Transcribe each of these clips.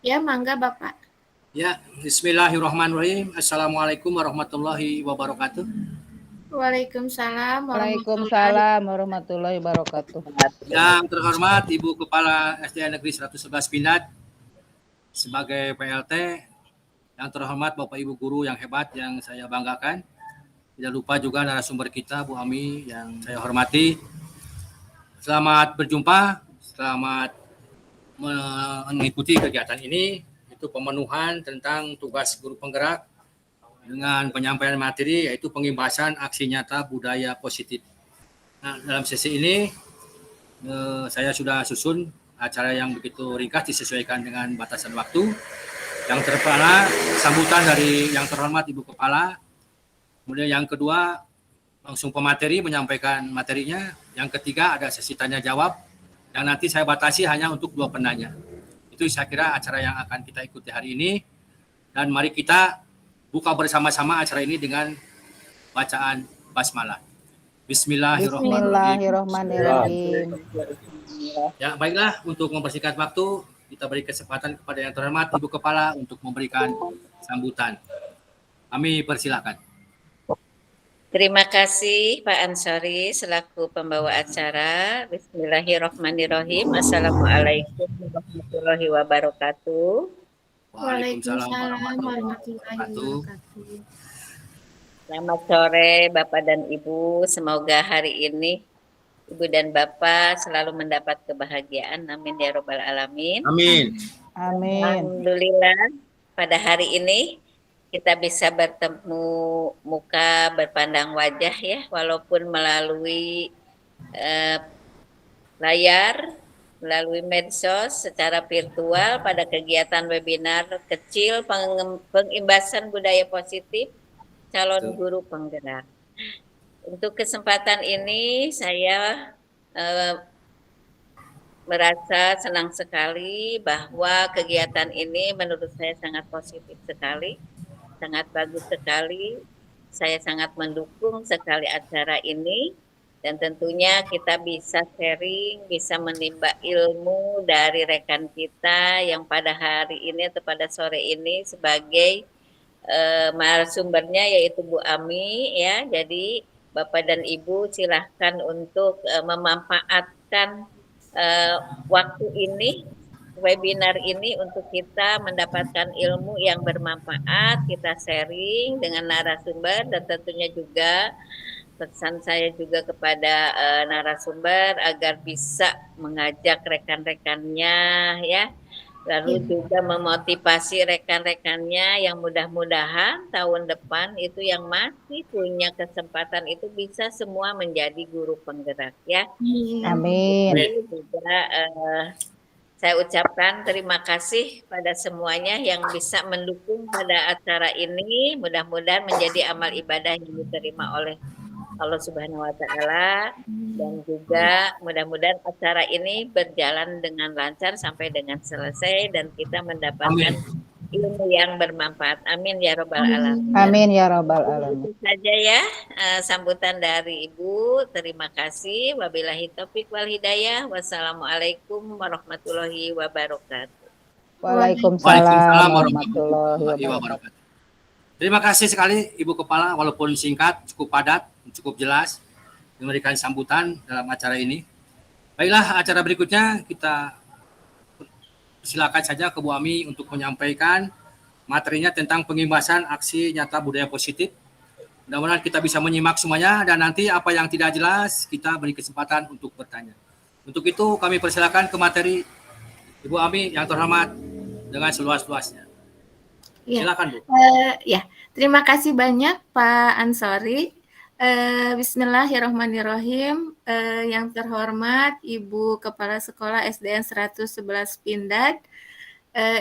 Ya, mangga Bapak. Ya, bismillahirrahmanirrahim. Assalamualaikum warahmatullahi wabarakatuh. Waalaikumsalam warahmatullahi Waalaikumsalam warahmatullahi wabarakatuh. Yang terhormat Ibu Kepala SDN Negeri 111 Pindad sebagai PLT, yang terhormat Bapak Ibu guru yang hebat yang saya banggakan. Tidak lupa juga narasumber kita Bu Ami yang saya hormati. Selamat berjumpa, selamat mengikuti kegiatan ini. Itu pemenuhan tentang tugas guru penggerak dengan penyampaian materi yaitu pengimbasan aksi nyata budaya positif. Nah, dalam sesi ini saya sudah susun acara yang begitu ringkas disesuaikan dengan batasan waktu. Yang pertama sambutan dari yang terhormat Ibu Kepala, kemudian yang kedua langsung pemateri menyampaikan materinya, yang ketiga ada sesi tanya jawab yang nanti saya batasi hanya untuk 2 penanya. Itu saya kira acara yang akan kita ikuti hari ini, dan mari kita buka bersama-sama acara ini dengan bacaan basmalah. Bismillahirrahmanirrahim. Ya, baiklah, untuk mempersingkat waktu, kita beri kesempatan kepada yang terhormat Ibu Kepala untuk memberikan sambutan. Kami persilakan. Terima kasih Pak Ansori selaku pembawa acara. Bismillahirrahmanirrahim. Assalamualaikum warahmatullahi wabarakatuh. Waalaikumsalam warahmatullahi wabarakatuh. Selamat sore Bapak dan Ibu. Semoga hari ini Ibu dan Bapak selalu mendapat kebahagiaan. Amin ya Rabbal Alamin. Amin. Amin. Alhamdulillah pada hari ini kita bisa bertemu muka, berpandang wajah ya, walaupun melalui layar, melalui medsos secara virtual pada kegiatan webinar kecil pengimbasan budaya positif calon guru penggerak. Untuk kesempatan ini saya merasa senang sekali bahwa kegiatan ini menurut saya sangat positif sekali, sangat bagus sekali. Saya sangat mendukung sekali acara ini, dan tentunya kita bisa sharing, bisa menimba ilmu dari rekan kita yang pada hari ini atau pada sore ini sebagai narasumbernya yaitu Bu Ami ya. Jadi Bapak dan Ibu silahkan untuk memanfaatkan waktu ini, webinar ini untuk kita mendapatkan ilmu yang bermanfaat, kita sharing dengan narasumber, dan tentunya juga pesan saya juga kepada narasumber agar bisa mengajak rekan-rekannya ya, lalu juga memotivasi rekan-rekannya yang mudah-mudahan tahun depan itu yang masih punya kesempatan itu bisa semua menjadi guru penggerak ya. Amin. Juga saya ucapkan terima kasih pada semuanya yang bisa mendukung pada acara ini. Mudah-mudahan menjadi amal ibadah yang diterima oleh Allah Subhanahu wa Ta'ala, dan juga mudah-mudahan acara ini berjalan dengan lancar sampai dengan selesai dan kita mendapatkan ilmu yang bermanfaat. Amin ya Rabbal Alamin. Amin ya Rabbal Alamin. Itu saja ya sambutan dari Ibu. Terima kasih. Wabillahi taufik wal hidayah. Wassalamualaikum warahmatullahi wabarakatuh. Waalaikumsalam warahmatullahi wabarakatuh. Terima kasih sekali Ibu Kepala, walaupun singkat, cukup padat, cukup jelas memberikan sambutan dalam acara ini. Baiklah, acara berikutnya kita silakan saja ke Bu Ami untuk menyampaikan materinya tentang pengimbasan aksi nyata budaya positif. Mudah-mudahan kita bisa menyimak semuanya, dan nanti apa yang tidak jelas kita beri kesempatan untuk bertanya. Untuk itu kami persilakan ke materi Ibu Ami yang terhormat dengan seluas-luasnya. Silakan Bu. Ya, terima kasih banyak Pak Ansori. Bismillahirrahmanirrahim. Yang terhormat Ibu Kepala Sekolah SDN 111 Pindad,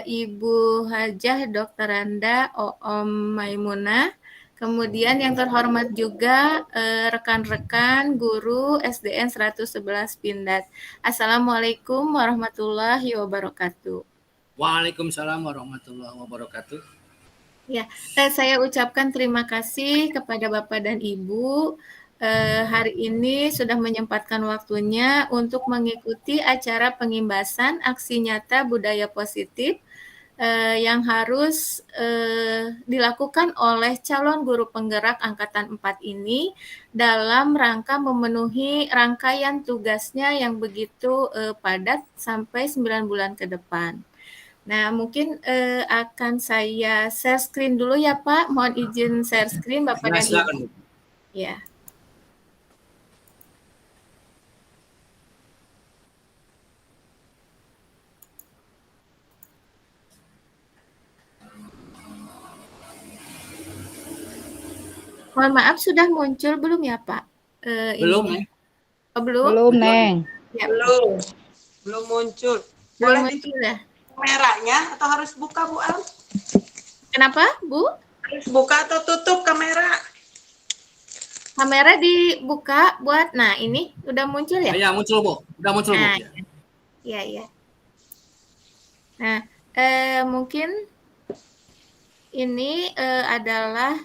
Ibu Hajah Dr. Randa Oom Maimunah. Kemudian yang terhormat juga rekan-rekan guru SDN 111 Pindad. Assalamualaikum warahmatullahi wabarakatuh. Waalaikumsalam warahmatullahi wabarakatuh. Ya, saya ucapkan terima kasih kepada Bapak dan Ibu. Hari ini sudah menyempatkan waktunya untuk mengikuti acara pengimbasan aksi nyata budaya positif yang harus dilakukan oleh calon guru penggerak angkatan 4 ini dalam rangka memenuhi rangkaian tugasnya yang begitu padat sampai 9 bulan ke depan. Nah, mungkin akan saya share screen dulu ya Pak. Mohon izin share screen Bapak Ya, dan silakan, Ibu. Bu. Ya. Mohon maaf, sudah muncul belum ya Pak? Belum, Ininya. Neng. Oh, belum? Belum, Neng. Ya, Belum muncul. belum Boleh muncul ya? kameranya atau harus buka, Bu Am? Kenapa, Bu? Harus buka atau tutup kamera? Kamera dibuka buat, nah ini udah muncul ya? Ya, muncul, Bu. Udah muncul, Bu. Nah, Ya. iya, iya. Nah, mungkin ini adalah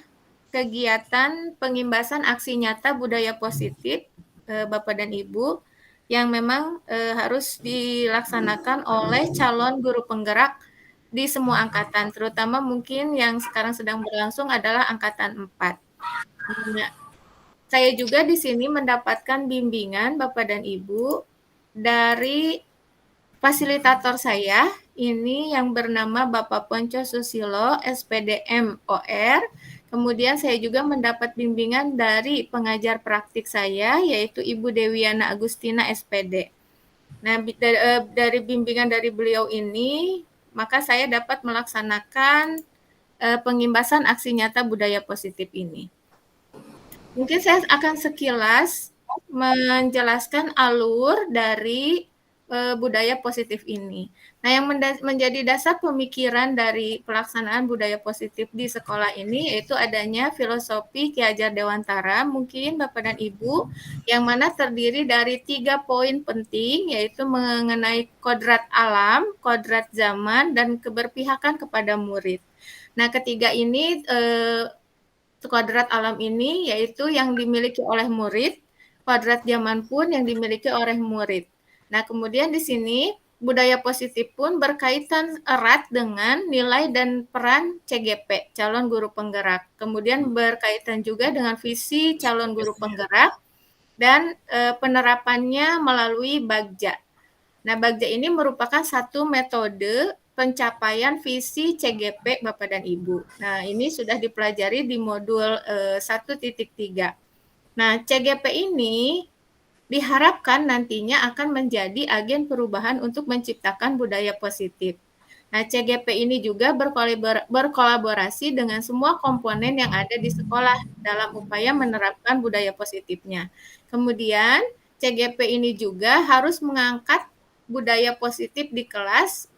kegiatan pengimbasan aksi nyata budaya positif Bapak dan Ibu yang memang harus dilaksanakan oleh calon guru penggerak di semua angkatan, terutama mungkin yang sekarang sedang berlangsung adalah angkatan 4. Nah, saya juga di sini mendapatkan bimbingan Bapak dan Ibu dari fasilitator saya ini yang bernama Bapak Ponco Susilo, SPDM OR. Kemudian saya juga mendapat bimbingan dari pengajar praktik saya, yaitu Ibu Dewiana Agustina, SPD. Nah, dari bimbingan dari beliau ini, maka saya dapat melaksanakan pengimbasan aksi nyata budaya positif ini. Mungkin saya akan sekilas menjelaskan alur dari budaya positif ini. Nah, yang menjadi dasar pemikiran dari pelaksanaan budaya positif di sekolah ini yaitu adanya filosofi Ki Hajar Dewantara, mungkin Bapak dan Ibu, yang mana terdiri dari 3 poin penting, yaitu mengenai kodrat alam, kodrat zaman, dan keberpihakan kepada murid. Nah, ketiga ini kodrat alam ini yaitu yang dimiliki oleh murid, kodrat zaman pun yang dimiliki oleh murid. Nah, kemudian di sini budaya positif pun berkaitan erat dengan nilai dan peran CGP, calon guru penggerak. Kemudian berkaitan juga dengan visi calon guru penggerak dan penerapannya melalui Bagja. Nah, Bagja ini merupakan satu metode pencapaian visi CGP Bapak dan Ibu. Nah, ini sudah dipelajari di modul 1.3. Nah, CGP ini diharapkan nantinya akan menjadi agen perubahan untuk menciptakan budaya positif. Nah, CGP ini juga berkolaborasi dengan semua komponen yang ada di sekolah dalam upaya menerapkan budaya positifnya. Kemudian, CGP ini juga harus mengangkat budaya positif di kelas,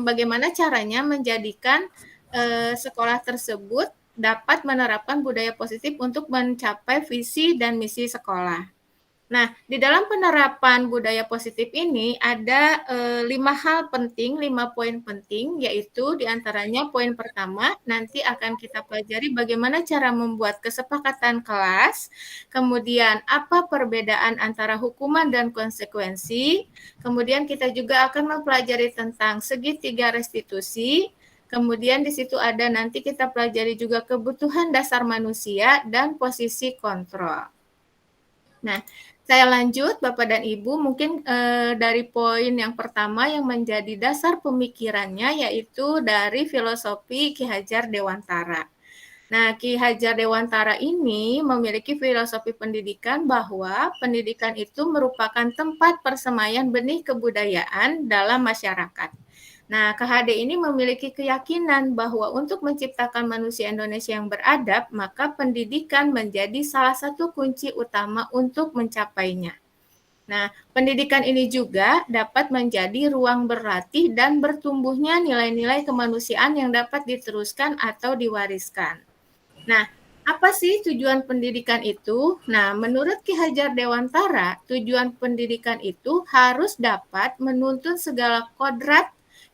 bagaimana caranya menjadikan sekolah tersebut dapat menerapkan budaya positif untuk mencapai visi dan misi sekolah. Nah, di dalam penerapan budaya positif ini ada 5 hal penting, 5 poin penting, yaitu diantaranya poin pertama, nanti akan kita pelajari bagaimana cara membuat kesepakatan kelas, kemudian apa perbedaan antara hukuman dan konsekuensi, kemudian kita juga akan mempelajari tentang segitiga restitusi, kemudian di situ ada nanti kita pelajari juga kebutuhan dasar manusia dan posisi kontrol. Nah, saya lanjut Bapak dan Ibu, mungkin dari poin yang pertama yang menjadi dasar pemikirannya yaitu dari filosofi Ki Hajar Dewantara. Nah, Ki Hajar Dewantara ini memiliki filosofi pendidikan bahwa pendidikan itu merupakan tempat persemaian benih kebudayaan dalam masyarakat. Nah, KHD ini memiliki keyakinan bahwa untuk menciptakan manusia Indonesia yang beradab, maka pendidikan menjadi salah satu kunci utama untuk mencapainya. Nah, pendidikan ini juga dapat menjadi ruang berlatih dan bertumbuhnya nilai-nilai kemanusiaan yang dapat diteruskan atau diwariskan. Nah, apa sih tujuan pendidikan itu? Nah, menurut Ki Hajar Dewantara, tujuan pendidikan itu harus dapat menuntun segala kodrat,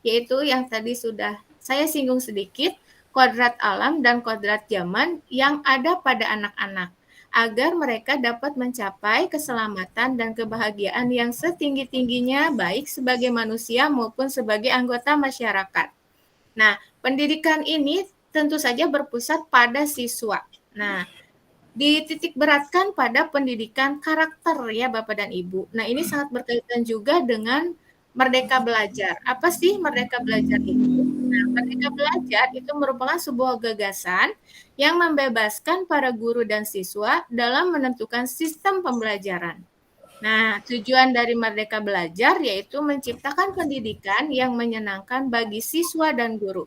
yaitu yang tadi sudah saya singgung sedikit, kodrat alam dan kodrat zaman yang ada pada anak-anak, agar mereka dapat mencapai keselamatan dan kebahagiaan yang setinggi-tingginya baik sebagai manusia maupun sebagai anggota masyarakat. Nah, pendidikan ini tentu saja berpusat pada siswa. Nah, dititik beratkan pada pendidikan karakter ya Bapak dan Ibu. Nah, ini sangat berkaitan juga dengan Merdeka Belajar. Apa sih Merdeka Belajar itu? Nah, Merdeka Belajar itu merupakan sebuah gagasan yang membebaskan para guru dan siswa dalam menentukan sistem pembelajaran. Nah, tujuan dari Merdeka Belajar yaitu menciptakan pendidikan yang menyenangkan bagi siswa dan guru.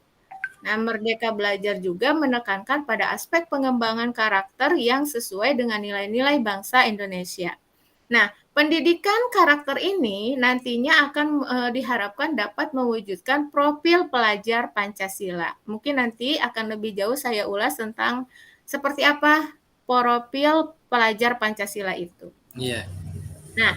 Nah, Merdeka Belajar juga menekankan pada aspek pengembangan karakter yang sesuai dengan nilai-nilai bangsa Indonesia. Nah, pendidikan karakter ini nantinya akan diharapkan dapat mewujudkan profil pelajar Pancasila. Mungkin nanti akan lebih jauh saya ulas tentang seperti apa profil pelajar Pancasila itu. Iya. Nah,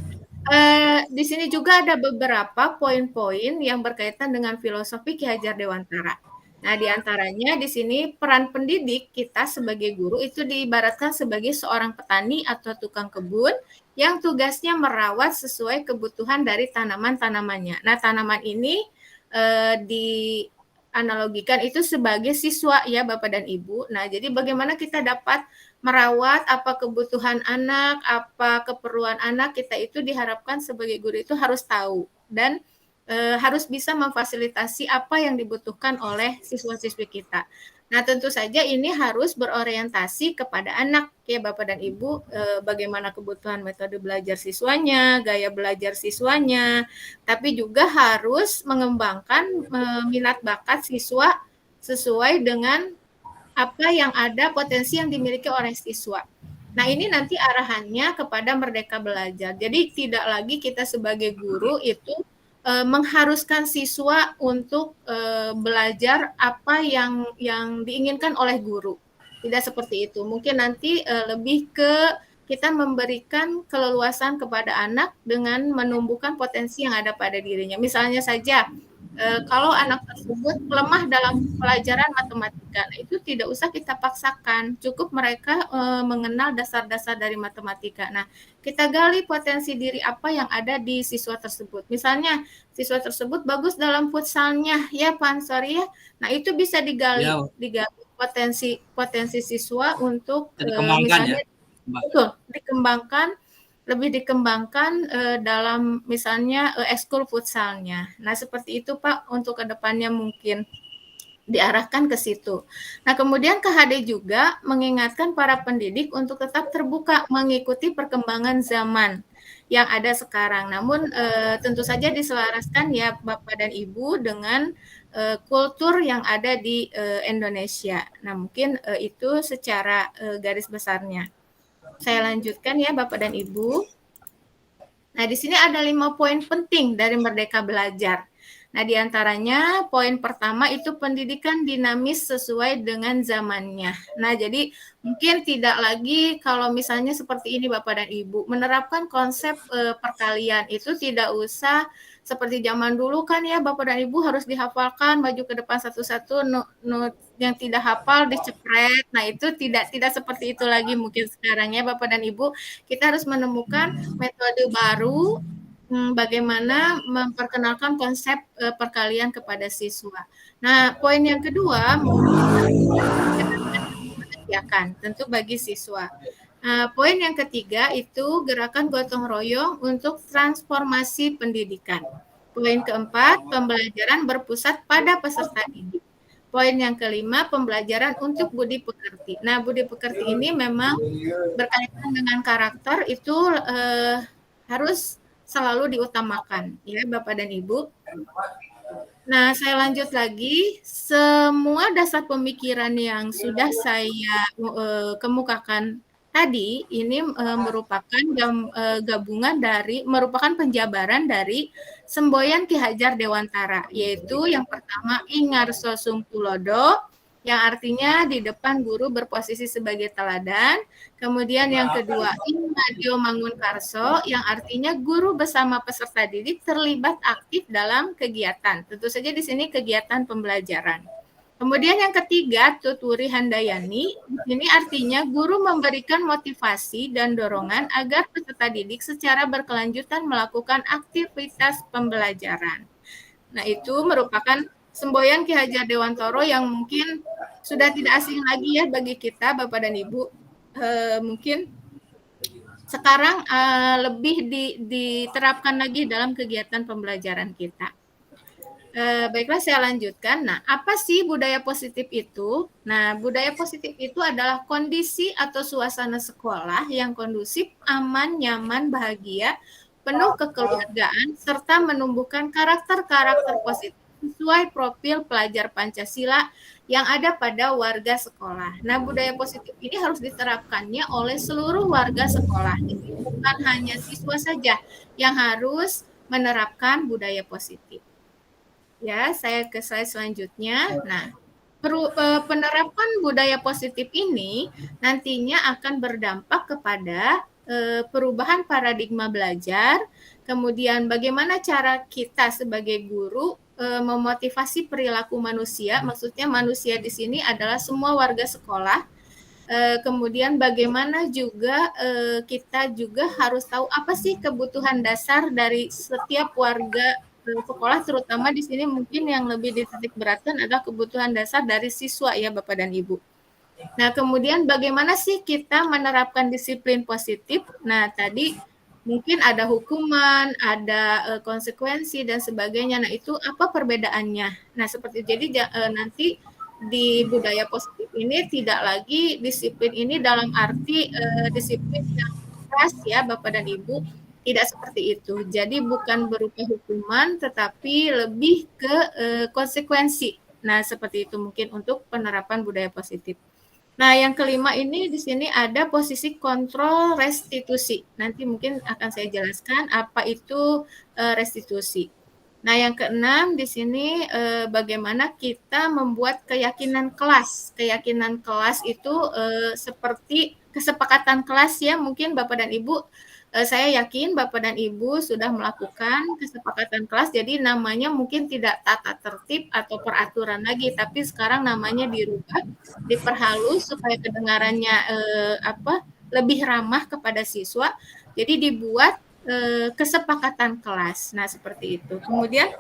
di sini juga ada beberapa poin-poin yang berkaitan dengan filosofi Ki Hajar Dewantara. Nah, di antaranya di sini peran pendidik kita sebagai guru itu diibaratkan sebagai seorang petani atau tukang kebun yang tugasnya merawat sesuai kebutuhan dari tanaman-tanamannya. Nah, tanaman ini dianalogikan itu sebagai siswa ya Bapak dan Ibu. Nah, jadi bagaimana kita dapat merawat apa kebutuhan anak, apa keperluan anak, kita itu diharapkan sebagai guru itu harus tahu dan harus bisa memfasilitasi apa yang dibutuhkan oleh siswa-siswi kita. Nah, tentu saja ini harus berorientasi kepada anak ya Bapak dan Ibu, bagaimana kebutuhan metode belajar siswanya, gaya belajar siswanya, tapi juga harus mengembangkan minat bakat siswa sesuai dengan apa yang ada potensi yang dimiliki oleh siswa. Nah, ini nanti arahannya kepada Merdeka Belajar. Jadi tidak lagi kita sebagai guru itu mengharuskan siswa untuk belajar apa yang diinginkan oleh guru. Tidak seperti itu. Mungkin nanti lebih ke kita memberikan keleluasan kepada anak dengan menumbuhkan potensi yang ada pada dirinya. Misalnya saja, kalau anak tersebut lemah dalam pelajaran matematika, itu tidak usah kita paksakan, cukup mereka mengenal dasar-dasar dari matematika. Nah, kita gali potensi diri apa yang ada di siswa tersebut. Misalnya, siswa tersebut bagus dalam futsalnya, ya Pak Ansori ya. Nah, itu bisa digali, Ya, digali potensi siswa untuk dikembangkan misalnya, ya. betul, lebih dikembangkan dalam misalnya ekskul futsalnya. Nah, seperti itu Pak, untuk kedepannya mungkin diarahkan ke situ. Nah, kemudian KHD juga mengingatkan para pendidik untuk tetap terbuka mengikuti perkembangan zaman yang ada sekarang. Namun tentu saja diselaraskan ya Bapak dan Ibu dengan kultur yang ada di Indonesia. Nah, mungkin itu secara garis besarnya. Saya lanjutkan ya Bapak dan Ibu. Nah, di sini ada 5 poin penting dari Merdeka Belajar. Nah, di antaranya poin pertama itu pendidikan dinamis sesuai dengan zamannya. Nah, jadi mungkin tidak lagi kalau misalnya seperti ini Bapak dan Ibu, menerapkan konsep perkalian itu tidak usah seperti zaman dulu kan ya Bapak dan Ibu harus dihafalkan maju ke depan satu-satu, yang tidak hafal dicepret. Nah, itu tidak seperti itu lagi mungkin sekarang ya Bapak dan Ibu. Kita harus menemukan metode baru bagaimana memperkenalkan konsep perkalian kepada siswa. Nah, poin yang kedua mengerjakan tentu bagi siswa. Poin yang ketiga itu gerakan gotong royong untuk transformasi pendidikan. Poin keempat, pembelajaran berpusat pada peserta didik. Poin yang kelima, pembelajaran untuk budi pekerti. Nah, budi pekerti ini memang berkaitan dengan karakter itu harus selalu diutamakan ya Bapak dan Ibu. Nah, saya lanjut lagi. Semua dasar pemikiran yang sudah saya kemukakan tadi ini merupakan gabungan merupakan penjabaran dari semboyan Ki Hajar Dewantara, yaitu yang pertama Ingarso Sungtulodo, yang artinya di depan guru berposisi sebagai teladan. Kemudian yang kedua, Ingadio Mangunkarso, yang artinya guru bersama peserta didik terlibat aktif dalam kegiatan. Tentu saja di sini kegiatan pembelajaran. Kemudian yang ketiga, Tuturi Handayani, ini artinya guru memberikan motivasi dan dorongan agar peserta didik secara berkelanjutan melakukan aktivitas pembelajaran. Nah, itu merupakan semboyan Ki Hajar Dewantoro yang mungkin sudah tidak asing lagi ya bagi kita Bapak dan Ibu. Mungkin sekarang lebih diterapkan lagi dalam kegiatan pembelajaran kita. Baiklah, saya lanjutkan. Nah, apa sih budaya positif itu? Nah, budaya positif itu adalah kondisi atau suasana sekolah yang kondusif, aman, nyaman, bahagia, penuh kekeluargaan, serta menumbuhkan karakter-karakter positif sesuai profil pelajar Pancasila yang ada pada warga sekolah. Nah, budaya positif ini harus diterapkannya oleh seluruh warga sekolah. Jadi, bukan hanya siswa saja yang harus menerapkan budaya positif. Ya, saya ke slide selanjutnya. Nah, penerapan budaya positif ini nantinya akan berdampak kepada perubahan paradigma belajar, kemudian bagaimana cara kita sebagai guru memotivasi perilaku manusia, maksudnya manusia di sini adalah semua warga sekolah. Kemudian bagaimana juga kita juga harus tahu apa sih kebutuhan dasar dari setiap warga sekolah, terutama di sini mungkin yang lebih dititik beratkan adalah kebutuhan dasar dari siswa ya Bapak dan Ibu. Nah, kemudian bagaimana sih kita menerapkan disiplin positif? Nah, tadi mungkin ada hukuman, ada konsekuensi dan sebagainya. Nah, itu apa perbedaannya? Nah, seperti jadi nanti di budaya positif ini tidak lagi disiplin ini dalam arti disiplin yang keras ya Bapak dan Ibu. Tidak seperti itu. Jadi bukan berupa hukuman, tetapi lebih ke konsekuensi. Nah, seperti itu mungkin untuk penerapan budaya positif. Nah, yang kelima ini di sini ada posisi kontrol restitusi. Nanti mungkin akan saya jelaskan apa itu restitusi. Nah, yang keenam di sini bagaimana kita membuat keyakinan kelas. Keyakinan kelas itu seperti kesepakatan kelas ya, mungkin Bapak dan Ibu. Saya yakin Bapak dan Ibu sudah melakukan kesepakatan kelas, jadi namanya mungkin tidak tata tertib atau peraturan lagi, tapi sekarang namanya dirubah, diperhalus supaya kedengarannya lebih ramah kepada siswa. Jadi dibuat kesepakatan kelas. Nah, seperti itu. Kemudian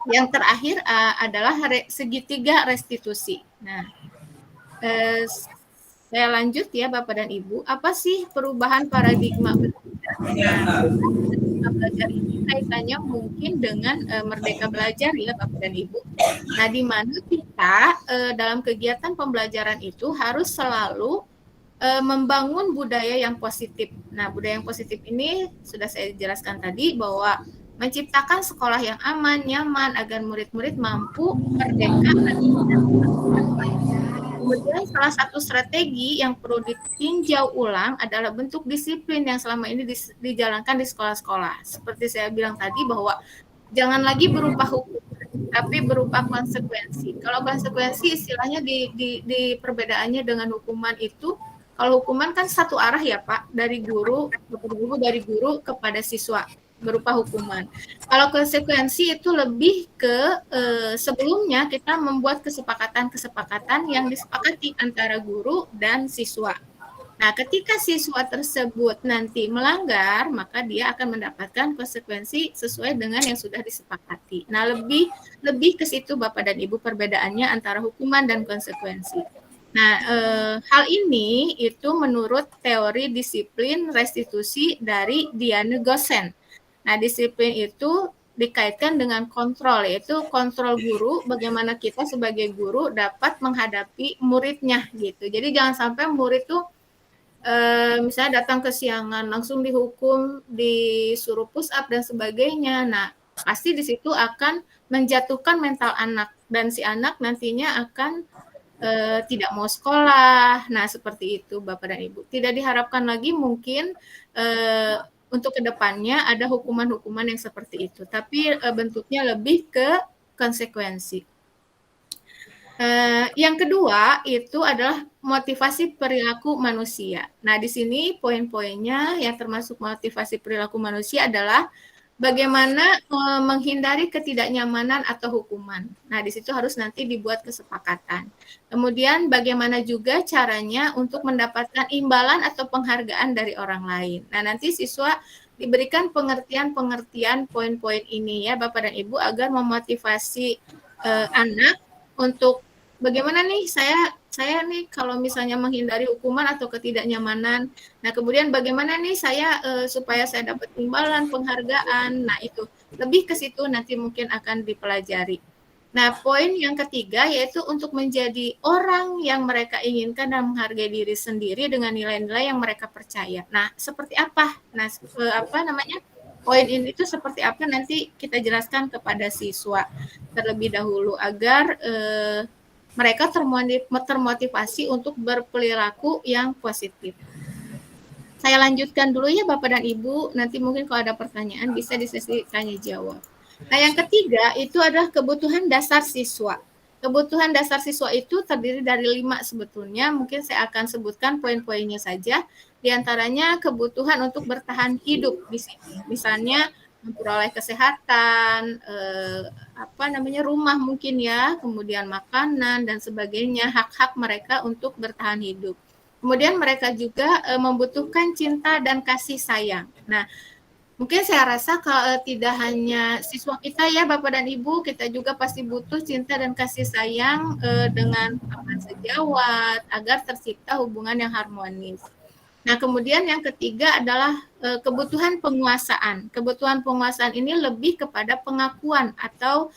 yang terakhir adalah segitiga restitusi. Nah, saya lanjut ya Bapak dan Ibu. Apa sih perubahan paradigma belajar? Nah, belajar ini kaitannya mungkin dengan Merdeka Belajar ya Bapak dan Ibu. Nah, di mana kita dalam kegiatan pembelajaran itu harus selalu membangun budaya yang positif. Nah, budaya yang positif ini sudah saya jelaskan tadi bahwa menciptakan sekolah yang aman, nyaman, agar murid-murid mampu merdeka. Kemudian salah satu strategi yang perlu ditinjau ulang adalah bentuk disiplin yang selama ini dijalankan di sekolah-sekolah. Seperti saya bilang tadi bahwa jangan lagi berupa hukum, tapi berupa konsekuensi. Kalau konsekuensi istilahnya di perbedaannya dengan hukuman itu, kalau hukuman kan satu arah ya Pak, dari guru kepada siswa berupa hukuman. Kalau konsekuensi itu lebih ke sebelumnya kita membuat kesepakatan yang disepakati antara guru dan siswa. Nah, ketika siswa tersebut nanti melanggar, maka dia akan mendapatkan konsekuensi sesuai dengan yang sudah disepakati. Nah, lebih ke situ Bapak dan Ibu perbedaannya antara hukuman dan konsekuensi. Nah, hal ini itu menurut teori disiplin restitusi dari Diane Gossen. Nah, disiplin itu dikaitkan dengan kontrol, yaitu kontrol guru, bagaimana kita sebagai guru dapat menghadapi muridnya gitu. Jadi jangan sampai murid tuh misalnya datang kesiangan, langsung dihukum, disuruh push up dan sebagainya. Nah, pasti di situ akan menjatuhkan mental anak dan si anak nantinya akan tidak mau sekolah. Nah, seperti itu Bapak dan Ibu. Tidak diharapkan lagi mungkin untuk kedepannya ada hukuman-hukuman yang seperti itu, tapi bentuknya lebih ke konsekuensi. Yang kedua itu adalah motivasi perilaku manusia. Nah, di sini poin-poinnya yang termasuk motivasi perilaku manusia adalah bagaimana menghindari ketidaknyamanan atau hukuman. Nah, di situ harus nanti dibuat kesepakatan. Kemudian bagaimana juga caranya untuk mendapatkan imbalan atau penghargaan dari orang lain. Nah, nanti siswa diberikan pengertian-pengertian poin-poin ini ya Bapak dan Ibu agar memotivasi anak untuk bagaimana nih saya nih kalau misalnya menghindari hukuman atau ketidaknyamanan. Nah, kemudian bagaimana nih saya supaya saya dapat imbalan, penghargaan. Nah, itu lebih ke situ nanti mungkin akan dipelajari. Nah, poin yang ketiga yaitu untuk menjadi orang yang mereka inginkan dan menghargai diri sendiri dengan nilai-nilai yang mereka percaya. Nah, seperti apa? Nah, apa namanya? Poin ini itu seperti apa nanti kita jelaskan kepada siswa terlebih dahulu agar mereka termotivasi untuk berperilaku yang positif. Saya lanjutkan dulu ya Bapak dan Ibu, nanti mungkin kalau ada pertanyaan bisa di sesi tanya jawab. Nah, yang ketiga itu adalah kebutuhan dasar siswa. Kebutuhan dasar siswa itu terdiri dari 5 sebetulnya, mungkin saya akan sebutkan poin-poinnya saja. Di antaranya kebutuhan untuk bertahan hidup di sini. Misalnya memperoleh kesehatan, rumah mungkin ya, kemudian makanan dan sebagainya, hak-hak mereka untuk bertahan hidup. Kemudian mereka juga membutuhkan cinta dan kasih sayang. Nah, mungkin saya rasa kalau tidak hanya siswa kita ya Bapak dan Ibu, kita juga pasti butuh cinta dan kasih sayang dengan teman sejawat agar tercipta hubungan yang harmonis. Nah, kemudian yang ketiga adalah kebutuhan penguasaan. Kebutuhan penguasaan ini lebih kepada pengakuan atau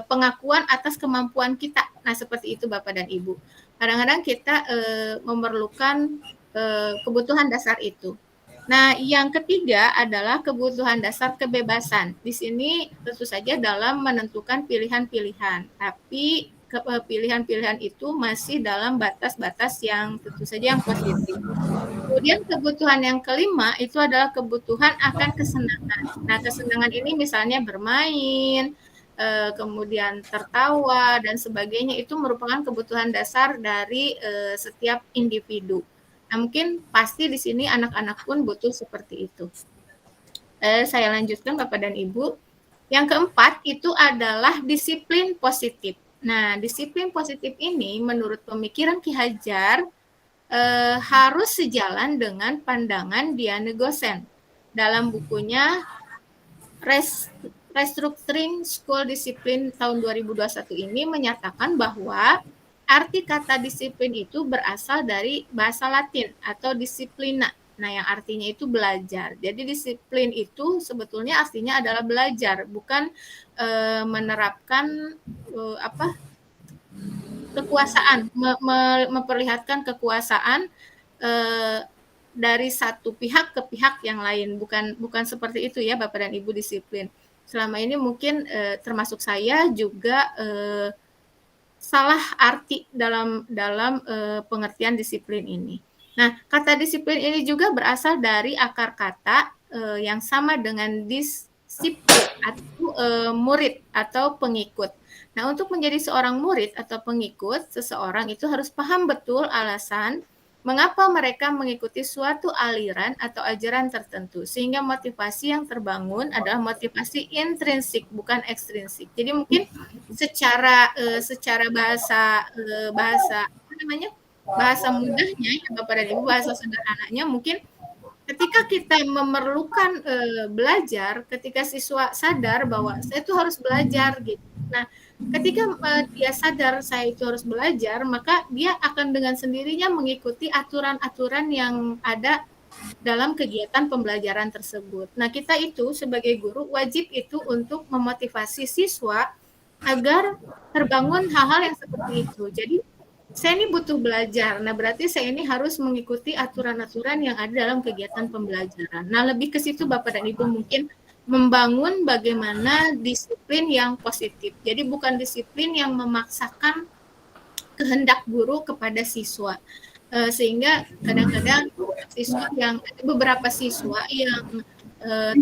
pengakuan atas kemampuan kita. Nah, seperti itu Bapak dan Ibu. Kadang-kadang kita memerlukan kebutuhan dasar itu. Nah, yang ketiga adalah kebutuhan dasar kebebasan. Di sini tentu saja dalam menentukan pilihan-pilihan, tapi pilihan-pilihan itu masih dalam batas-batas yang tentu saja yang positif. Kemudian kebutuhan yang kelima itu adalah kebutuhan akan kesenangan. Nah, kesenangan ini misalnya bermain, kemudian tertawa dan sebagainya itu merupakan kebutuhan dasar dari setiap individu. Nah, mungkin pasti di sini anak-anak pun butuh seperti itu. Saya lanjutkan Bapak dan Ibu. Yang keempat itu adalah disiplin positif. Nah, disiplin positif ini menurut pemikiran Ki Hajar harus sejalan dengan pandangan Diane Gosen. Dalam bukunya Restructuring School Discipline tahun 2021 ini menyatakan bahwa arti kata disiplin itu berasal dari bahasa Latin atau disiplina. Nah, yang artinya itu belajar. Jadi disiplin itu sebetulnya artinya adalah belajar, bukan menerapkan kekuasaan, memperlihatkan kekuasaan dari satu pihak ke pihak yang lain. Bukan seperti itu ya Bapak dan Ibu disiplin. Selama ini mungkin termasuk saya juga salah arti dalam pengertian disiplin ini. Nah, kata disiplin ini juga berasal dari akar kata yang sama dengan disiplin atau murid atau pengikut. Nah, untuk menjadi seorang murid atau pengikut, seseorang itu harus paham betul alasan mengapa mereka mengikuti suatu aliran atau ajaran tertentu, sehingga motivasi yang terbangun adalah motivasi intrinsik, bukan ekstrinsik. Jadi mungkin secara bahasa mudahnya ya Bapak dan Ibu, bahasa sederhananya mungkin ketika kita memerlukan belajar, ketika siswa sadar bahwa saya itu harus belajar gitu. Nah, ketika dia sadar saya itu harus belajar, maka dia akan dengan sendirinya mengikuti aturan-aturan yang ada dalam kegiatan pembelajaran tersebut. Nah, kita itu sebagai guru wajib itu untuk memotivasi siswa agar terbangun hal-hal yang seperti itu. Jadi, saya ini butuh belajar. Nah, berarti saya ini harus mengikuti aturan-aturan yang ada dalam kegiatan pembelajaran. Nah, lebih ke situ Bapak dan Ibu mungkin membangun bagaimana disiplin yang positif. Jadi bukan disiplin yang memaksakan kehendak guru kepada siswa. Sehingga kadang-kadang beberapa siswa yang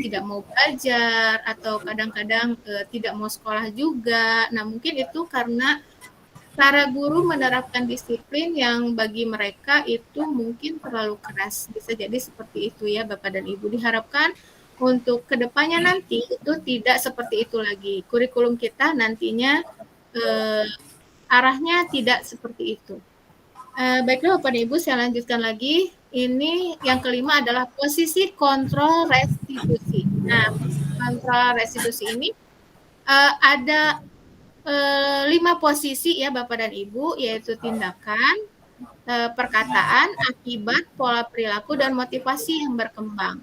tidak mau belajar atau kadang-kadang tidak mau sekolah juga. Nah, mungkin itu karena cara guru menerapkan disiplin yang bagi mereka itu mungkin terlalu keras. Bisa jadi seperti itu ya Bapak dan Ibu. Diharapkan untuk kedepannya nanti itu tidak seperti itu lagi. Kurikulum kita nantinya arahnya tidak seperti itu. Baiklah Bapak dan Ibu, saya lanjutkan lagi. Ini yang kelima adalah posisi kontrol restitusi. Nah, kontrol restitusi ini Ada 5 posisi ya Bapak dan Ibu, yaitu tindakan, perkataan, akibat, pola perilaku, dan motivasi yang berkembang.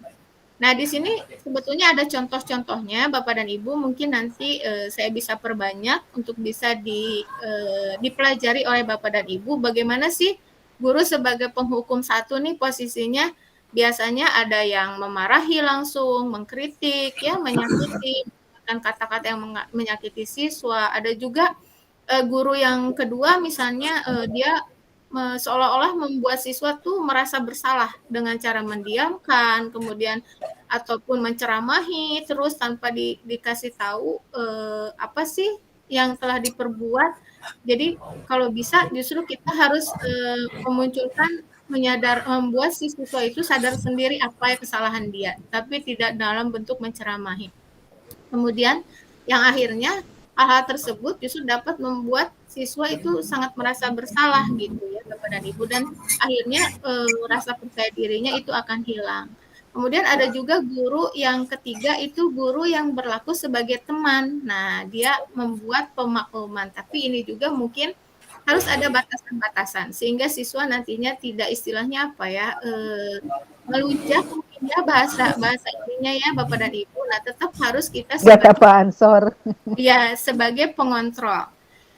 Nah, di sini sebetulnya ada contoh-contohnya Bapak dan Ibu, mungkin nanti saya bisa perbanyak untuk bisa dipelajari oleh Bapak dan Ibu, bagaimana sih guru sebagai penghukum satu nih posisinya. Biasanya ada yang memarahi langsung, mengkritik, ya, menyakiti, menggunakan kata-kata yang menyakiti siswa. Ada juga guru yang kedua misalnya dia seolah-olah membuat siswa tuh merasa bersalah dengan cara mendiamkan, kemudian ataupun menceramahi terus tanpa dikasih tahu apa sih yang telah diperbuat. Jadi kalau bisa justru kita harus memunculkan membuat si siswa itu sadar sendiri apa yang kesalahan dia, tapi tidak dalam bentuk menceramahi. Kemudian yang akhirnya hal-hal tersebut justru dapat membuat siswa itu sangat merasa bersalah gitu ya Bapak dan Ibu, dan akhirnya rasa percaya dirinya itu akan hilang. Kemudian ada juga guru yang ketiga, itu guru yang berlaku sebagai teman. Nah, dia membuat pemakluman, tapi ini juga mungkin harus ada batasan-batasan sehingga siswa nantinya tidak istilahnya apa ya, melunjak mungkin ya bahasa ininya ya Bapak dan Ibu. Nah, tetap harus kita Gak Pak Ansor. ya sebagai pengontrol.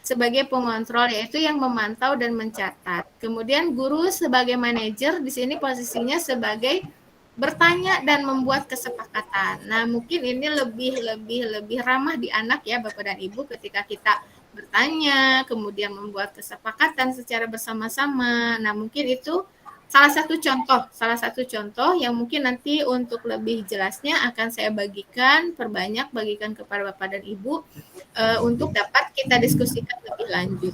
Sebagai pengontrol yaitu yang memantau dan mencatat. Kemudian guru sebagai manajer di sini posisinya sebagai bertanya dan membuat kesepakatan. Nah, mungkin ini lebih ramah di anak ya Bapak dan Ibu, ketika kita bertanya, kemudian membuat kesepakatan secara bersama-sama. Nah, mungkin itu salah satu contoh yang mungkin nanti untuk lebih jelasnya akan saya bagikan kepada Bapak dan Ibu untuk dapat kita diskusikan lebih lanjut.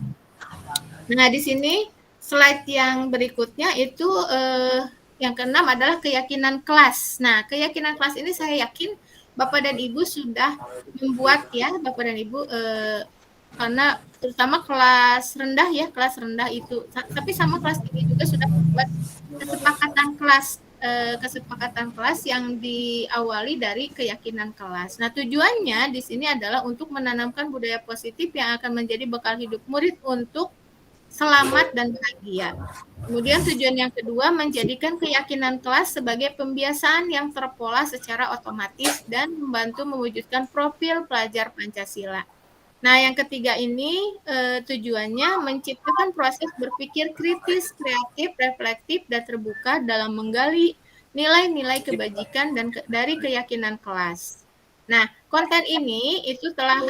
Nah, di sini slide yang berikutnya itu yang keenam adalah keyakinan kelas. Nah, keyakinan kelas ini saya yakin Bapak dan Ibu sudah membuat ya, Bapak dan Ibu, karena terutama kelas rendah itu, tapi sama kelas tinggi juga sudah membuat kesepakatan kelas yang diawali dari keyakinan kelas. Nah, tujuannya di sini adalah untuk menanamkan budaya positif yang akan menjadi bekal hidup murid untuk selamat dan bahagia. Kemudian tujuan yang kedua, menjadikan keyakinan kelas sebagai pembiasaan yang terpola secara otomatis dan membantu mewujudkan profil pelajar Pancasila. Nah, yang ketiga ini tujuannya menciptakan proses berpikir kritis, kreatif, reflektif, dan terbuka dalam menggali nilai-nilai kebajikan dan dari keyakinan kelas. Nah, konten ini itu telah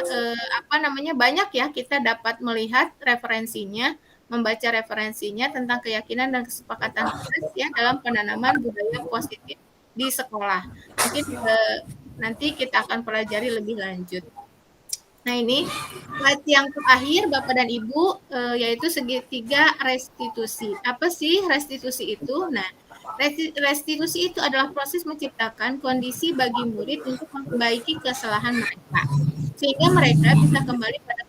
banyak ya kita dapat melihat referensinya, membaca referensinya tentang keyakinan dan kesepakatan kelas ya dalam penanaman budaya positif di sekolah. Mungkin nanti kita akan pelajari lebih lanjut. Nah, ini slide yang terakhir Bapak dan Ibu, yaitu segitiga restitusi. Apa sih restitusi itu? Nah, restitusi itu adalah proses menciptakan kondisi bagi murid untuk memperbaiki kesalahan mereka, sehingga mereka bisa kembali pada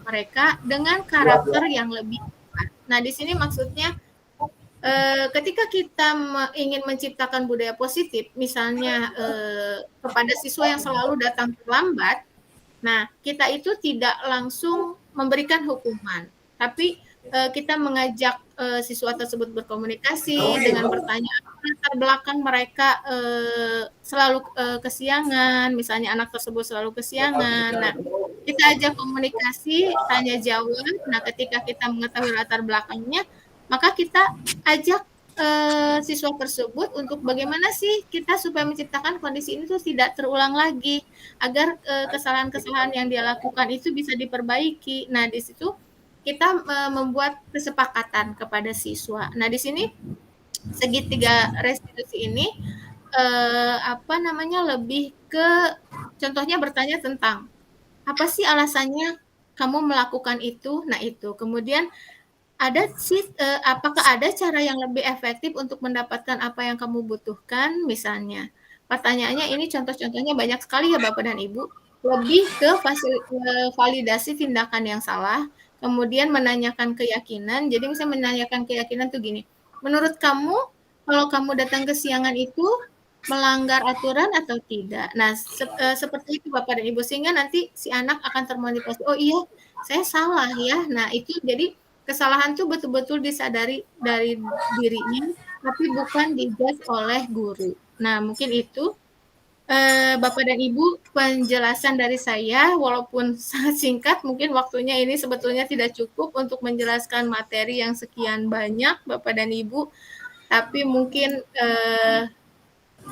mereka dengan karakter yang lebih kuat. Nah, di sini maksudnya ketika kita ingin menciptakan budaya positif, misalnya kepada siswa yang selalu datang terlambat, nah, kita itu tidak langsung memberikan hukuman, tapi kita mengajak siswa tersebut berkomunikasi dengan bertanya latar belakang mereka selalu kesiangan, misalnya anak tersebut selalu kesiangan. Nah, kita ajak komunikasi, tanya jawab. Nah, ketika kita mengetahui latar belakangnya, maka kita ajak siswa tersebut untuk bagaimana sih kita supaya menciptakan kondisi ini tuh tidak terulang lagi, agar kesalahan-kesalahan yang dia lakukan itu bisa diperbaiki. Nah, di situ kita membuat kesepakatan kepada siswa. Nah, di sini segitiga restitusi ini lebih ke contohnya bertanya tentang apa sih alasannya kamu melakukan itu. Nah, itu kemudian apakah ada cara yang lebih efektif untuk mendapatkan apa yang kamu butuhkan misalnya. Pertanyaannya ini contoh-contohnya banyak sekali ya Bapak dan Ibu. Lebih ke validasi tindakan yang salah, kemudian menanyakan keyakinan. Jadi misalnya menanyakan keyakinan tuh gini, menurut kamu kalau kamu datang kesiangan itu melanggar aturan atau tidak. Nah, seperti itu Bapak dan Ibu, sehingga nanti si anak akan termotivasi, oh iya, saya salah ya. Nah, itu jadi kesalahan tuh betul-betul disadari dari dirinya, tapi bukan dijudge oleh guru. Nah, mungkin itu Bapak dan Ibu penjelasan dari saya, walaupun sangat singkat, mungkin waktunya ini sebetulnya tidak cukup untuk menjelaskan materi yang sekian banyak Bapak dan Ibu, tapi mungkin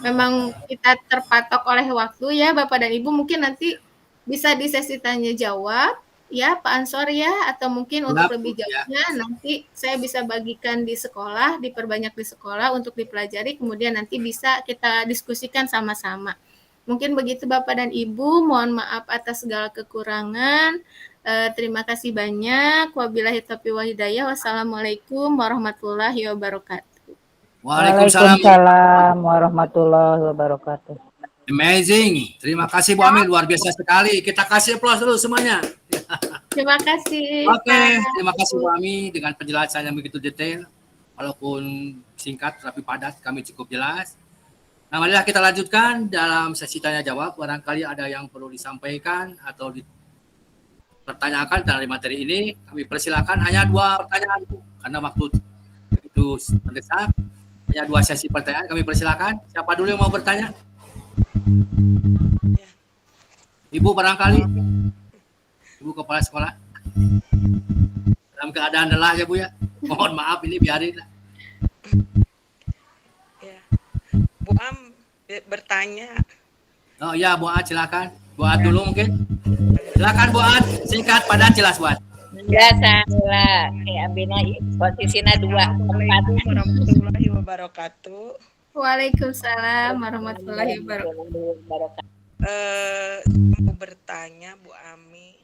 memang kita terpatok oleh waktu ya Bapak dan Ibu, mungkin nanti bisa di sesi tanya jawab ya Pak Ansor ya, atau mungkin untuk lebih jauhnya nanti saya bisa bagikan di sekolah, diperbanyak di sekolah untuk dipelajari, kemudian nanti bisa kita diskusikan sama-sama. Mungkin begitu Bapak dan Ibu, mohon maaf atas segala kekurangan. Terima kasih banyak. Wabillahi taufiq wal hidayah. Wassalamualaikum warahmatullahi wabarakatuh. Waalaikumsalam warahmatullahi wabarakatuh. Amazing. Terima kasih Bu Ami, luar biasa sekali. Kita kasih aplaus dulu semuanya. Terima kasih. Oke, terima kasih Bu Ami dengan penjelasan yang begitu detail. Walaupun singkat tapi padat, kami cukup jelas. Nah, marilah kita lanjutkan dalam sesi tanya jawab. Barangkali ada yang perlu disampaikan atau dipertanyakan dari materi ini. Kami persilakan hanya 2 pertanyaan, Bu. Karena waktu itu mendesak. Hanya 2 sesi pertanyaan. Kami persilakan. Siapa dulu yang mau bertanya? Ibu barangkali. Ibu kepala sekolah. Dalam keadaan lelah ya Bu ya. Mohon maaf ini biarin lah. Bu Am bertanya. Oh iya Bu Ad silakan. Bu Ad dulu mungkin. Silakan Bu Ad, singkat padat jelas Bu Ad. Ya salah. Abina posisinya 2. Assalamualaikum warahmatullahi wabarakatuh. Waalaikumsalam warahmatullahi wabarakatuh. Mau bertanya Bu Ami,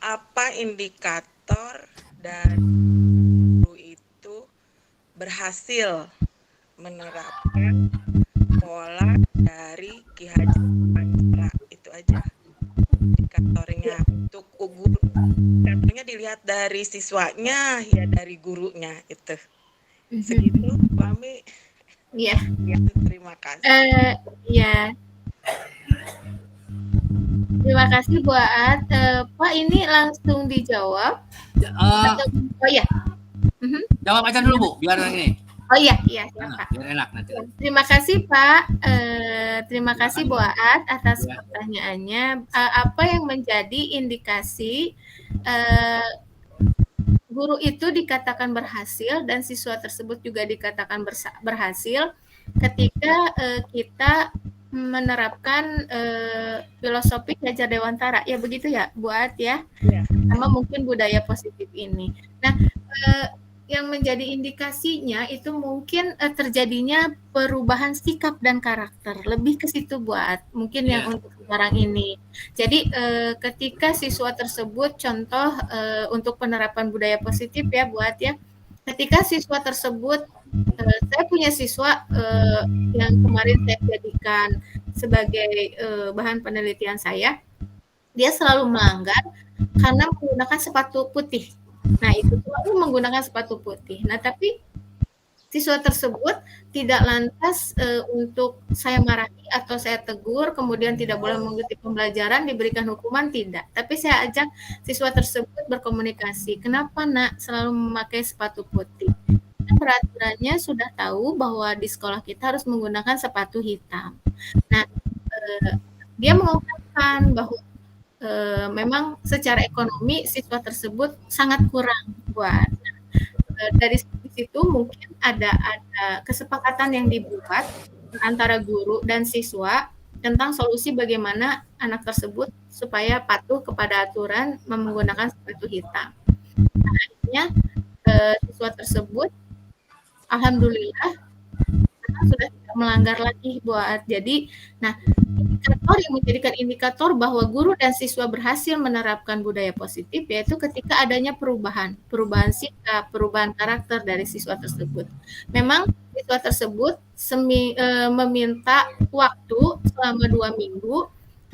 apa indikator dari guru itu berhasil menerapkan pola dari Ki Hajar Dewantara? Itu aja indikatornya. Untuk guru, indikatornya dilihat dari siswanya ya dari gurunya itu. Segitu Bu Ami. Iya. Terima kasih. Iya. Terima kasih Bu Aat. Pak, ini langsung dijawab. Oh iya. Jawab aja dulu Bu, biar ini. Oh iya, silakan. Biar enak nanti. Terima kasih Pak. Terima kasih Bu Aat atas pertanyaannya. Apa yang menjadi indikasi guru itu dikatakan berhasil dan siswa tersebut juga dikatakan berhasil ketika kita menerapkan filosofi Ki Hajar Dewantara, ya begitu ya Bu Aat ya, sama mungkin budaya positif ini. Nah, yang menjadi indikasinya itu mungkin terjadinya perubahan sikap dan karakter, lebih ke situ Bu Aat, mungkin yang untuk sekarang ini. Jadi ketika siswa tersebut, contoh untuk penerapan budaya positif ya Bu Aat ya, ketika siswa tersebut, saya punya siswa yang kemarin saya jadikan sebagai bahan penelitian saya, dia selalu melanggar karena menggunakan sepatu putih. Nah, itu selalu menggunakan sepatu putih. Nah, tapi siswa tersebut tidak lantas untuk saya marahi atau saya tegur, kemudian tidak boleh mengikuti pembelajaran, diberikan hukuman, tidak. Tapi saya ajak siswa tersebut berkomunikasi. Kenapa nak selalu memakai sepatu putih? Peraturannya sudah tahu bahwa di sekolah kita harus menggunakan sepatu hitam. Nah, dia mengungkapkan bahwa memang secara ekonomi siswa tersebut sangat kurang buat. Dari situ mungkin ada kesepakatan yang dibuat antara guru dan siswa tentang solusi bagaimana anak tersebut supaya patuh kepada aturan menggunakan sepatu hitam. Nah, akhirnya siswa tersebut alhamdulillah sudah tidak melanggar lagi buat. Jadi, nah, indikator yang menjadikan indikator bahwa guru dan siswa berhasil menerapkan budaya positif yaitu ketika adanya perubahan sikap, perubahan karakter dari siswa tersebut. Memang siswa tersebut meminta waktu selama 2 minggu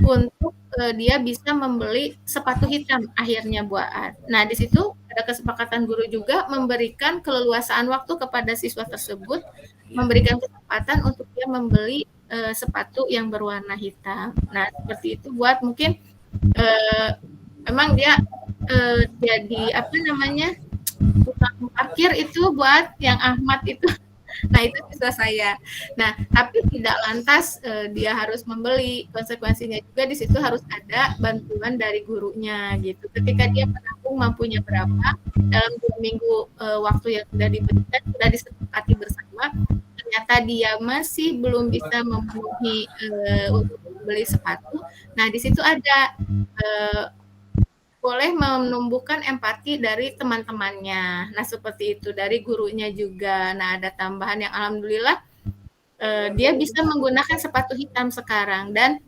untuk dia bisa membeli sepatu hitam akhirnya buat. Nah, di situ ada kesepakatan guru juga memberikan keleluasaan waktu kepada siswa tersebut, memberikan kesempatan untuk dia dia membeli sepatu yang berwarna hitam. Nah, seperti itu buat mungkin memang dia jadi apa namanya, tukang parkir itu buat yang Ahmad itu. Nah, itu siswa saya. Nah, tapi tidak lantas dia harus membeli. Konsekuensinya juga di situ harus ada bantuan dari gurunya gitu. Ketika dia menabung mampunya berapa, dalam 2 minggu waktu yang sudah diberikan, sudah disepakati bersama, ternyata dia masih belum bisa memenuhi untuk membeli sepatu. Nah, di situ ada boleh menumbuhkan empati dari teman-temannya. Nah, seperti itu dari gurunya juga. Nah, ada tambahan yang alhamdulillah dia bisa menggunakan sepatu hitam sekarang dan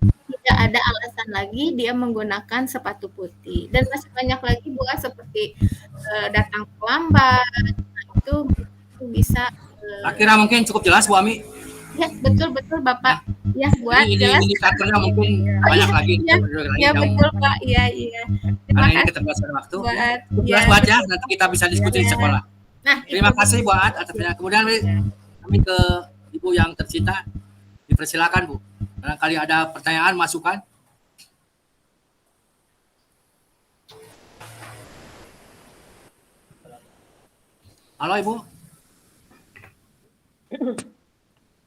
tidak ada alasan lagi dia menggunakan sepatu putih. Dan masih banyak lagi buat seperti datang terlambat. Nah, itu bisa Akhirnya mungkin cukup jelas Bu Ami. ya, betul Bapak. Ya, buat Ini jelas. indikatornya mungkin banyak lagi. Ya, betul Pak. Iya. Terima Karena ini kasih keterbatasan waktu. buat Jelas buat ya, nanti kita bisa diskusi di sekolah. Nah, Terima kasih buat atas penjelasan. Kemudian kami ke Ibu yang tercinta. Dipersilakan Bu. Barangkali ada pertanyaan, masukan. Halo Ibu.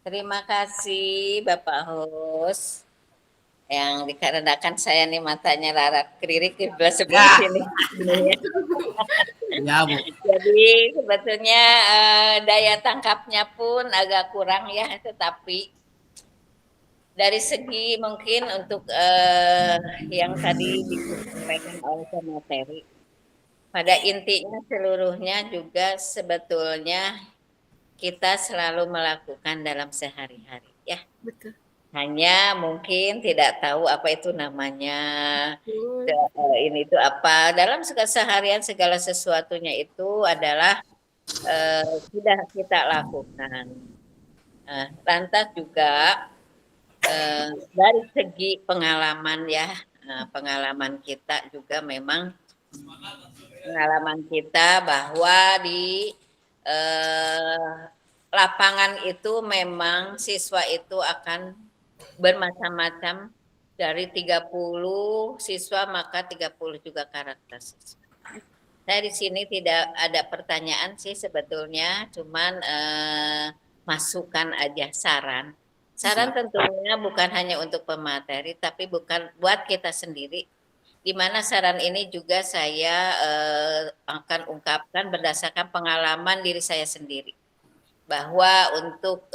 Terima kasih Bapak Host. Yang dikarenakan saya nih matanya larat keririk di sebelah sini. Ya Bu. Jadi sebetulnya daya tangkapnya pun agak kurang ya, tetapi dari segi mungkin untuk yang tadi disampaikan oleh pemateri, pada intinya seluruhnya juga sebetulnya kita selalu melakukan dalam sehari-hari ya. betul. Hanya mungkin tidak tahu apa itu namanya, ini itu apa. Dalam keseharian segala sesuatunya itu adalah sudah kita lakukan. Lantas juga dari segi pengalaman ya, pengalaman kita juga memang pengalaman kita bahwa di lapangan itu memang siswa itu akan bermacam-macam, dari 30 siswa maka 30 juga karakter siswa. Saya di sini tidak ada pertanyaan sih sebetulnya, cuman masukan aja, saran. Saran tentunya bukan hanya untuk pemateri, tapi bukan buat kita sendiri. Di mana saran ini juga saya akan ungkapkan berdasarkan pengalaman diri saya sendiri. Bahwa untuk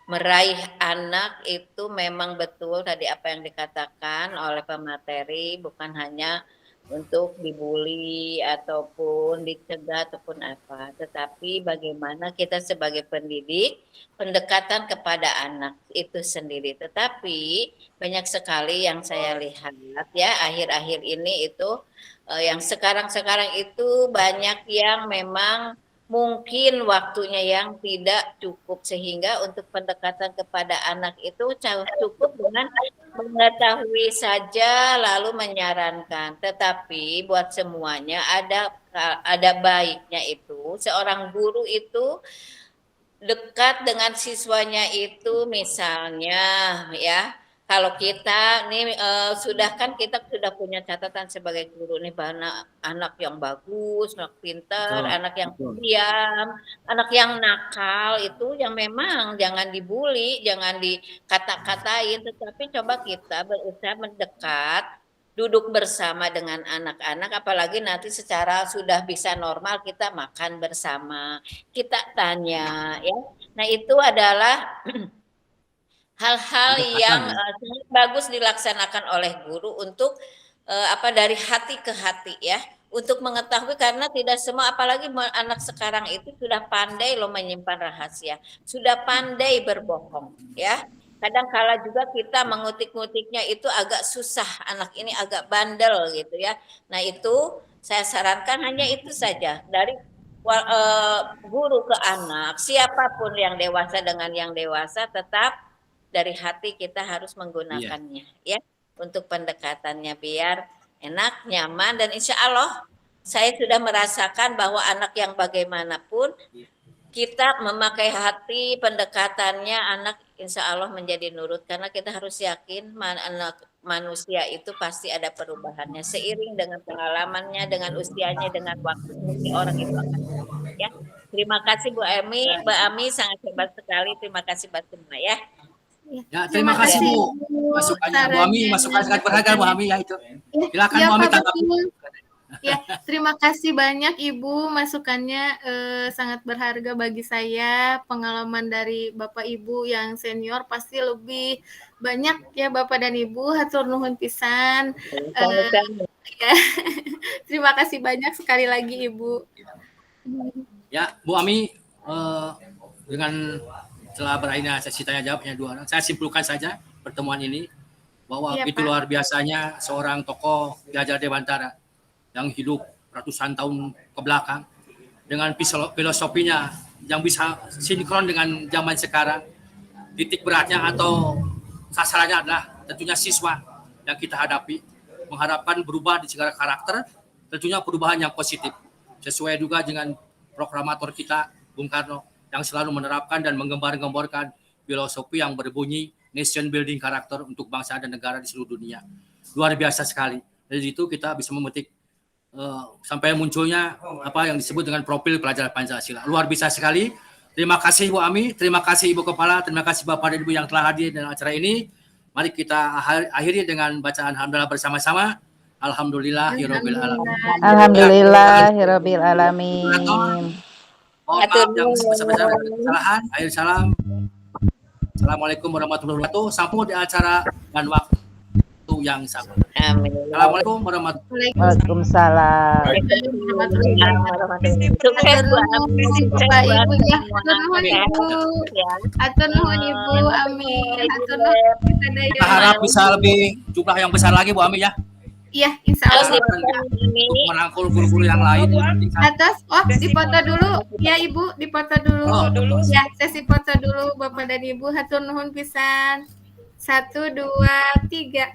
meraih anak itu memang betul tadi apa yang dikatakan oleh pemateri, bukan hanya untuk dibully ataupun dicegah ataupun apa, tetapi bagaimana kita sebagai pendidik pendekatan kepada anak itu sendiri. Tetapi banyak sekali yang saya lihat ya akhir-akhir ini itu yang sekarang itu banyak yang memang mungkin waktunya yang tidak cukup, sehingga untuk pendekatan kepada anak itu cukup dengan mengetahui saja lalu menyarankan. Tetapi buat semuanya ada baiknya itu seorang guru itu dekat dengan siswanya itu, misalnya ya, kalau kita nih kita sudah punya catatan sebagai guru nih, anak yang bagus, anak pintar, anak yang diam, anak yang nakal itu yang memang jangan dibully, jangan dikata-katain, tetapi coba kita berusaha mendekat, duduk bersama dengan anak-anak, apalagi nanti secara sudah bisa normal kita makan bersama, kita tanya ya. Nah, itu adalah hal-hal yang sangat bagus dilaksanakan oleh guru untuk dari hati ke hati ya, untuk mengetahui, karena tidak semua, apalagi anak sekarang itu sudah pandai loh menyimpan rahasia, sudah pandai berbohong ya. Kadang kala juga kita mengutik-ngutiknya itu agak susah, anak ini agak bandel gitu ya. Nah, itu saya sarankan hanya itu saja, dari guru ke anak, siapapun yang dewasa dengan yang dewasa, tetap dari hati kita harus menggunakannya ya, untuk pendekatannya biar enak, nyaman, dan insya Allah saya sudah merasakan bahwa anak yang bagaimanapun kita memakai hati, pendekatannya anak insya Allah menjadi nurut karena kita harus yakin anak manusia itu pasti ada perubahannya seiring dengan pengalamannya, dengan usianya, dengan waktu orang itu akan berubah, ya. Terima kasih Bu Ami, Mbak Ami sangat hebat sekali. Terima kasih buat semua ya. Ya, terima kasih Bu. Masukannya Bu Ami, masukan sangat berharga Bu Ami ya itu. Silakan Ya, Bu Ami Pak, tanggapi. betul. Ya, terima kasih banyak Ibu, masukannya sangat berharga bagi saya. Pengalaman dari Bapak Ibu yang senior pasti lebih banyak ya Bapak dan Ibu. Hatur nuhun pisan. Ya. Terima kasih banyak sekali lagi Ibu. Ya, Bu Ami, dengan setelah berakhirnya sesi tanya jawabnya dua orang, saya simpulkan saja pertemuan ini bahwa Iya, itu Pak. luar biasanya seorang tokoh Ki Hajar Dewantara yang hidup ratusan tahun ke belakang dengan filosofinya yang bisa sinkron dengan zaman sekarang. Titik beratnya atau sasarannya adalah tentunya siswa yang kita hadapi, mengharapkan berubah di segala karakter, tentunya perubahan yang positif sesuai juga dengan proklamator kita Bung Karno yang selalu menerapkan dan menggembar-gemborkan filosofi yang berbunyi nation building karakter untuk bangsa dan negara di seluruh dunia. Luar biasa sekali. Dari itu kita bisa memetik sampai munculnya apa yang disebut dengan profil pelajar Pancasila. Luar biasa sekali. Terima kasih Bu Ami, terima kasih Ibu Kepala, terima kasih Bapak dan Ibu yang telah hadir dalam acara ini. Mari kita akhiri dengan bacaan hamdalah bersama-sama. Alhamdulillahirabbil alamin. Alhamdulillahirabbil alamin. Mohon maaf yang sebesar-besarnya kesalahan. Akhir salam. Assalamualaikum warahmatullahi wabarakatuh. Sampai di acara dan waktu yang sama. Amin. Assalamualaikum warahmatullahi Waalaikumsalam. Sukses Bu Ami, sukses Bapak buat Ibu ya. semua. Hatur nuhun Ibu. Hatur nuhun Ibu. Amin. Hatur nuhun kita daya. Kita harap bisa lebih jumlah yang besar lagi Bu Ami ya. Iya, insya Harus Allah. ini Merangkul guru-guru yang lain. Atas, dipoto dulu. Ya Ibu, dipoto dulu. Oh, Ya, sesi foto dulu Bapak dan Ibu. Hatur nuhun pisan. 1, 2, 3.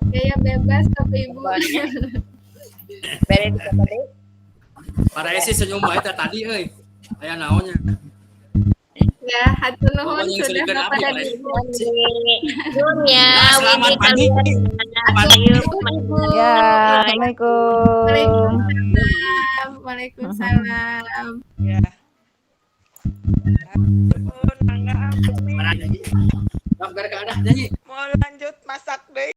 Gaya bebas Bapak Ibu. Bere di kota deh. Para esi senyum bae tadi euy. Aya naonnya? Ya, hatur nuhun Pokoknya yang sudah selingkuh Bapak abdi, dan Pak. Ibu. Dunia, Selamat Widi pagi. kalian. Hatur Ayo, nuhun Ibu. Ya, Assalamualaikum. Waalaikumsalam. Waalaikumsalam. Ya. Nuhun, mangga Ami. Mana nyanyi? Maaf gara-gara ada nyanyi. Mau lanjut masak deh.